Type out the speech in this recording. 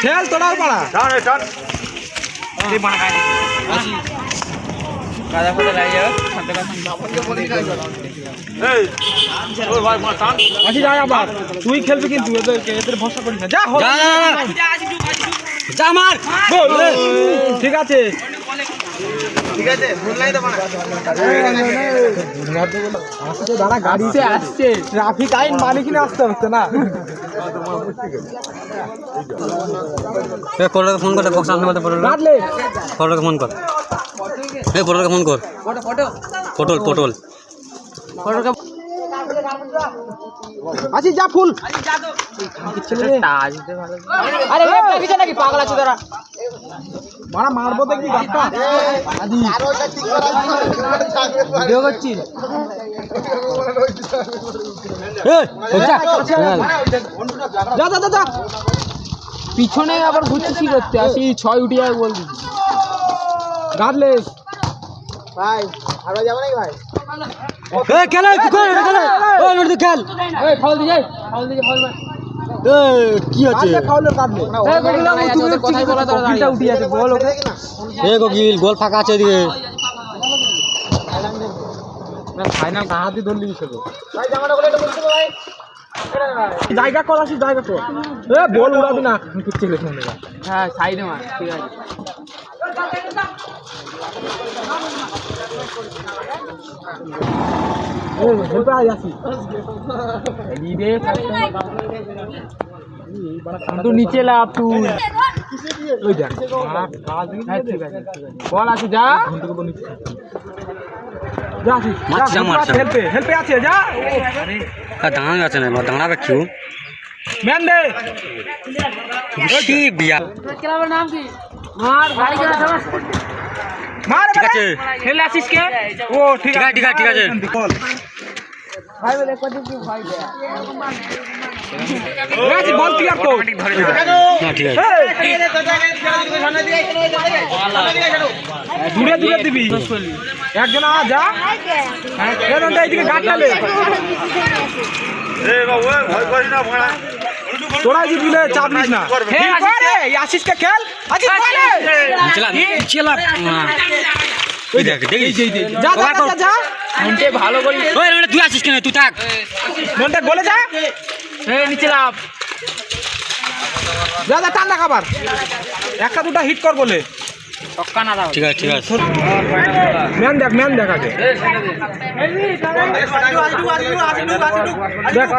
খেল তোরাও পাড়া তুই খেলবি কিন্তু এদের ভরসা করিস না। যা মার ঠিক আছে দাঁড়া গাড়িতে আসছে ট্রাফিক আইন মানে কিনে আসতে হচ্ছে না। ফোন কর ফোন কর ফোন কর পটল পটল আসি যা ফুল আরে নাকি পাগল আছে তারা মারা মারবো দেখবি ভিডিও করছিস যা যা যা পিছনে আবার ঘুরছিস কি করতে আসি 6 উঠে যায় বলবি গাদলে ভাই আর যাবো নাকি ভাই খেল খেল ফাউল দিয়ে ফাউল মার কি আছে গোল ফাঁকা আছে এদিকে জায়গা কর আসি জায়গা কর বল উড়াবি না হ্যাঁ সাইডে মার ঠিক আছে নিচে লাভ তুই বল আসি যা হেল্পে আছে যা দাঁড়া আছে না দাঁড়াবে কেউ ম্যান দে বিয়া ক্লাবের নাম কি মার ভাই মার ঠিক আছে খেলে আসিস কে ও ঠিক আছে ঠিক আছে ঠিক আছে বল ভাই বলে কত কি ভাই রাজি বল ক্লিয়ার কর না ঠিক আছে দূরে দূরে দিবি একজন আ যা এরকম এইদিকে গাড় চালে এ বাবু ভয় করিস না ভাড়া তোরা যে দিলে চাপ নিস না হে আসিস কে খেল আসিস বলে চলা ওই দেখ দেখি যা যা যা মনটা ভালো করি ওই তুই আসিস কেন তুই থাক মনটা গলে যা এই নিচে লাভ যা যা ঠান্ডা খাবার একটা দুটা হিট কর বলে ছক্কা না দাও ঠিক আছে ঠিক আছে ম্যান দেখ আগে দেখ